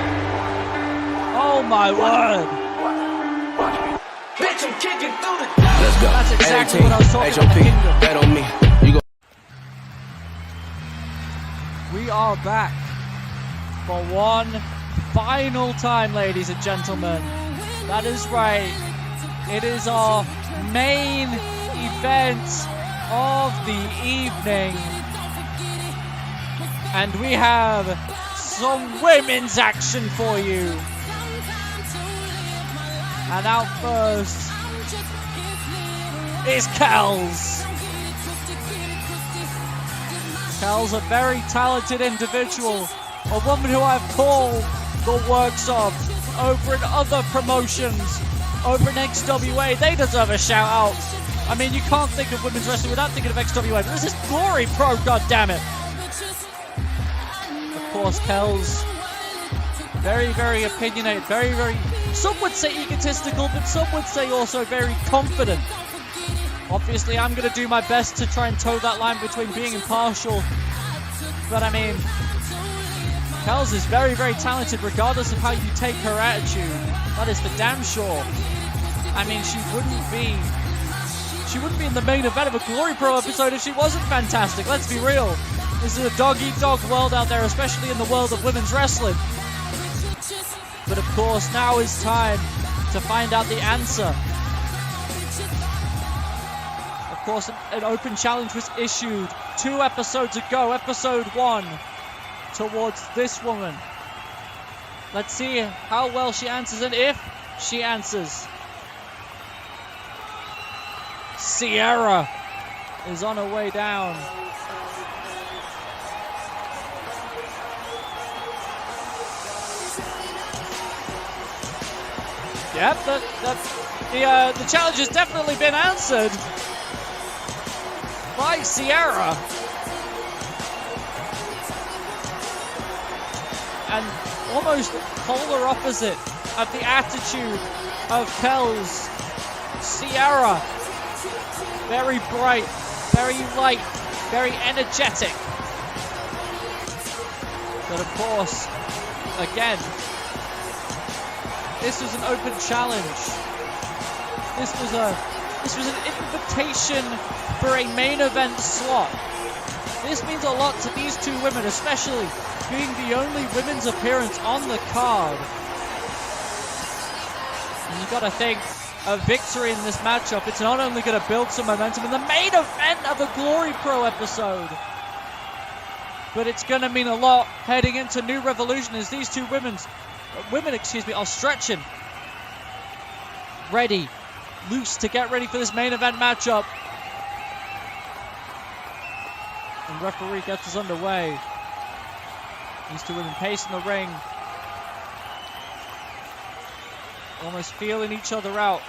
Oh my word. Bitch, I'm kicking through the Let's go. That's exactly what I was talking about, the Kingdom. Bet on me. You go. We are back for one final time, ladies and gentlemen. That is right. It is our main event of the evening. And we have some women's action for you. And out first is Kells. Kells, a very talented individual, a woman who I've called the works of over in other promotions, over in XWA. They deserve a shout out. I mean, you can't think of women's wrestling without thinking of XWA, but this is Glory Pro, goddammit. Of course, Kells, very, very opinionated, very, very, some would say egotistical, but some would say also very confident. Obviously, I'm going to do my best to try and toe that line between being impartial, but I mean, Kells is very, very talented regardless of how you take her attitude. That is for damn sure. I mean, she wouldn't be in the main event of a Glory Pro episode if she wasn't fantastic. Let's be real. This is a dog-eat-dog world out there, especially in the world of women's wrestling. But of course, now is time to find out the answer. Of course, an open challenge was issued 2 episodes ago, episode 1, towards this woman. Let's see how well she answers and if she answers. Sierra is on her way down. Yep, the challenge has definitely been answered by Sierra. almost polar opposite of the attitude of Kells. Sierra, very bright, very light, very energetic. But of course, again, this was an open challenge. This was an invitation for a main event slot. This means a lot to these two women, especially being the only women's appearance on the card. And you gotta think, a victory in this matchup, it's not only gonna build some momentum in the main event of a Glory Pro episode, but it's gonna mean a lot heading into New Revolution as these two women are stretching, ready, loose to get ready for this main event matchup. And referee gets us underway. These two women pacing the ring, almost feeling each other out,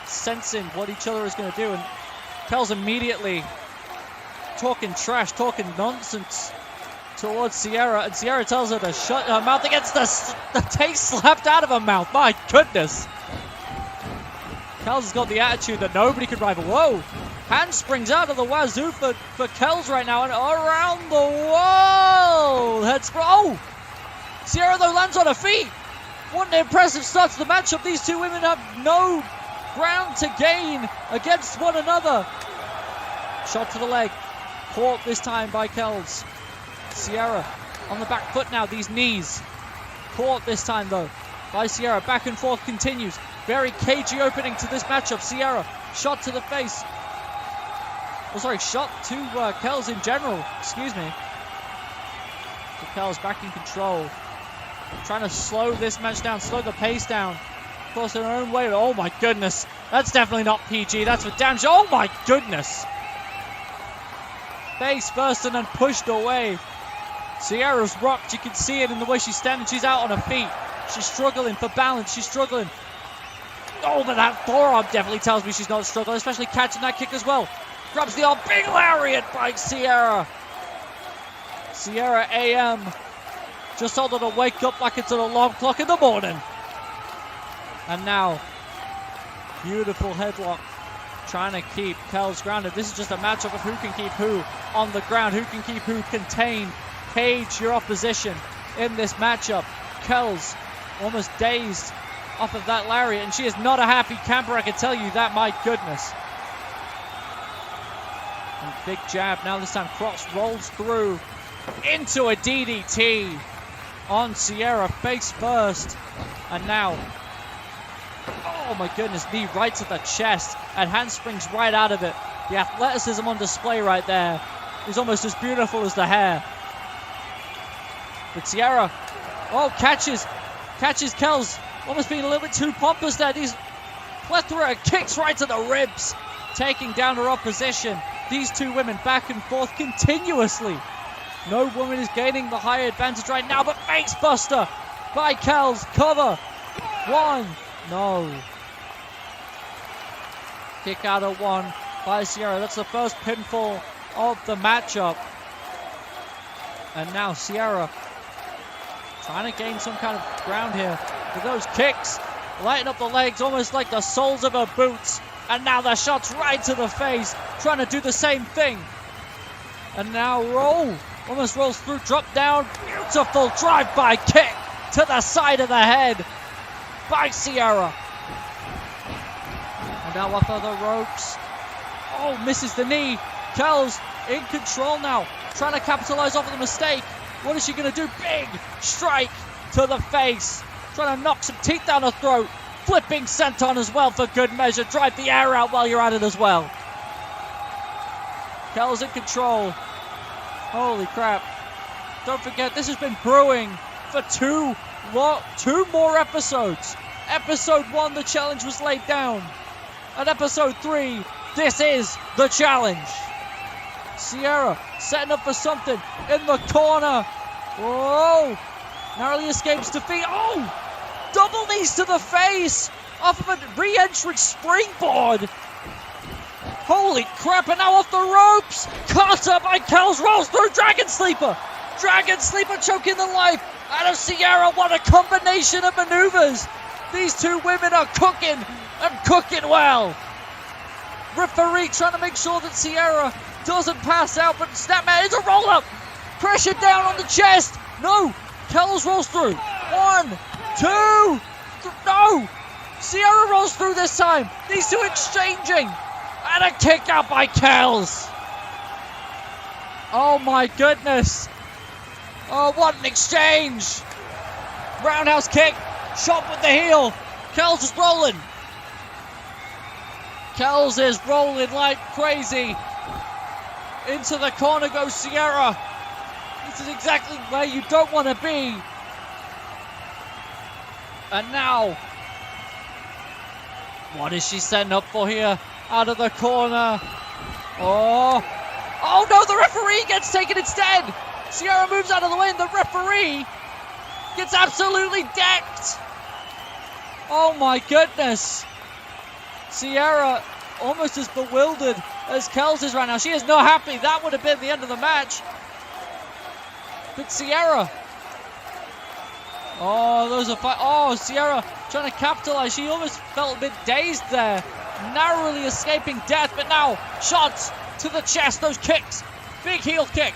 sensing what each other is going to do. And Kells immediately talking trash, talking nonsense towards Sierra, and Sierra tells her to shut her mouth against the taste slapped out of her mouth. My goodness. Kells has got the attitude that nobody could rival. Whoa! Handsprings out of the wazoo for Kells right now, and around the wall. Oh! Sierra, though, lands on her feet. What an impressive start to the matchup. These two women have no ground to gain against one another. Shot to the leg. Caught this time by Kells. Sierra on the back foot now, these knees. Caught this time, though, by Sierra. Back and forth continues. Very cagey opening to this matchup. Sierra, shot to the face. Oh, sorry, shot to Kells in general. Excuse me. So Kells back in control. Trying to slow this match down, slow the pace down. Of course, in her own way. Oh my goodness. That's definitely not PG. That's for damn sure. Oh my goodness. Face first and then pushed away. Sierra's rocked. You can see it in the way she's standing. She's out on her feet. She's struggling for balance. She's struggling. Oh, but that forearm definitely tells me she's not struggling, especially catching that kick as well. Grabs the arm. Big lariat by Sierra. Sierra AM. Just told her to wake up like it's an alarm clock in the morning. And now, beautiful headlock. Trying to keep Kells grounded. This is just a matchup of who can keep who on the ground. Who can keep who contained. Cage your opposition in this matchup. Kells almost dazed off of that lariat. And she is not a happy camper, I can tell you that. My goodness. And big jab. Now this time Cross rolls through into a DDT on Sierra, face first. And now, oh my goodness, knee right to the chest and handsprings right out of it. The athleticism on display right there is almost as beautiful as the hair. But Sierra, oh, catches Kells, almost being a little bit too pompous there. These plethora of kicks right to the ribs, taking down her opposition. These two women back and forth continuously. No woman is gaining the higher advantage right now, but face buster by Kells. Cover. One. No. Kick out of one by Sierra. That's the first pinfall of the matchup. And now Sierra trying to gain some kind of ground here with those kicks. Lighting up the legs almost like the soles of her boots. And now the shots right to the face. Trying to do the same thing. And now almost rolls through, drop down. Beautiful drive-by kick to the side of the head by Sierra. And now off of the ropes. Oh, misses the knee. Kells in control now. Trying to capitalize off of the mistake. What is she going to do? Big strike to the face. Trying to knock some teeth down her throat. Flipping senton as well for good measure. Drive the air out while you're at it as well. Kells in control. Holy crap. Don't forget, this has been brewing for two more episodes. Episode 1, the challenge was laid down. And episode 3, this is the challenge. Sierra setting up for something in the corner. Whoa. Narrowly escapes defeat. Oh! Double knees to the face off of a re-entry springboard. Holy crap, and now off the ropes. Caught up by Kells, rolls through Dragon Sleeper. Dragon Sleeper choking the life out of Sierra. What a combination of maneuvers. These two women are cooking and cooking well. Referee trying to make sure that Sierra doesn't pass out, but Snapmare is a roll-up. Pressure down on the chest. No, Kells rolls through. 1, 2, no. Sierra rolls through this time. These two exchanging. And a kick out by Kells. Oh my goodness. Oh, what an exchange. Roundhouse kick. Shot with the heel. Kells is rolling. Kells is rolling like crazy. Into the corner goes Sierra. This is exactly where you don't want to be. And now, what is she setting up for here? Out of the corner. Oh no, the referee gets taken instead. Sierra moves out of the way and the referee gets absolutely decked. Oh my goodness. Sierra almost as bewildered as Kells is right now. She is not happy. That would have been the end of the match. But Sierra. Oh, those are fine. Oh, Sierra trying to capitalize. She almost felt a bit dazed there. Narrowly escaping death. But now, shots to the chest. Those kicks. Big heel kick.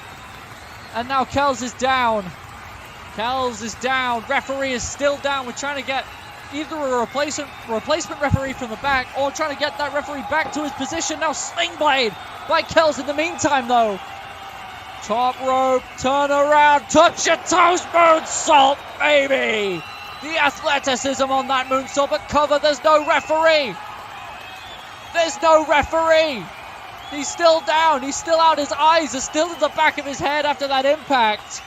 And now Kells is down. Kells is down. Referee is still down. We're trying to get either a replacement referee from the back or trying to get that referee back to his position. Now sling blade by Kells in the meantime, though. Top rope, turn around, touch your toes, moonsault, baby! The athleticism on that moonsault, but cover, there's no referee! There's no referee! He's still down, he's still out, his eyes are still in the back of his head after that impact.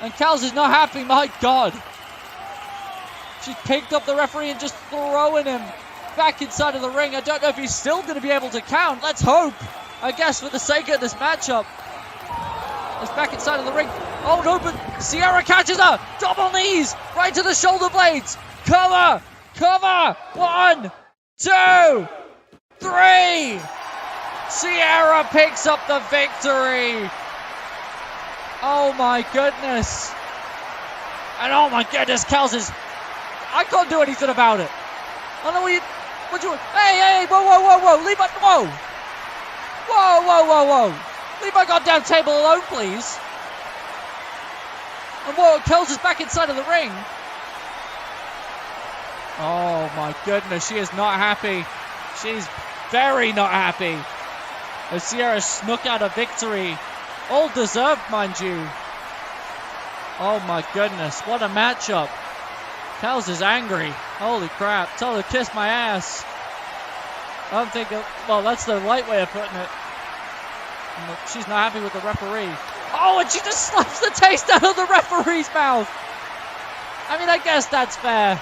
And Kells is not happy, my God. She's picked up the referee and just throwing him back inside of the ring. I don't know if he's still going to be able to count. Let's hope, I guess, for the sake of this matchup. He's back inside of the ring. Oh no, but Sierra catches her. Double knees right to the shoulder blades. Cover, cover. 1, 2, 3. Sierra picks up the victory. Oh my goodness. And oh my goodness, Kells is... I can't do anything about it. I don't know what you... Hey, whoa. Leave my... Whoa. Leave my goddamn table alone, please. And whoa, Kells is back inside of the ring. Oh my goodness, she is not happy. She's very not happy. As Sierra snuck out a victory. All deserved, mind you. Oh my goodness, what a matchup. Kells is angry. Holy crap, tell her to kiss my ass. I'm thinking, well, that's the light way of putting it. She's not happy with the referee. Oh, and she just slaps the taste out of the referee's mouth. I mean, I guess that's fair.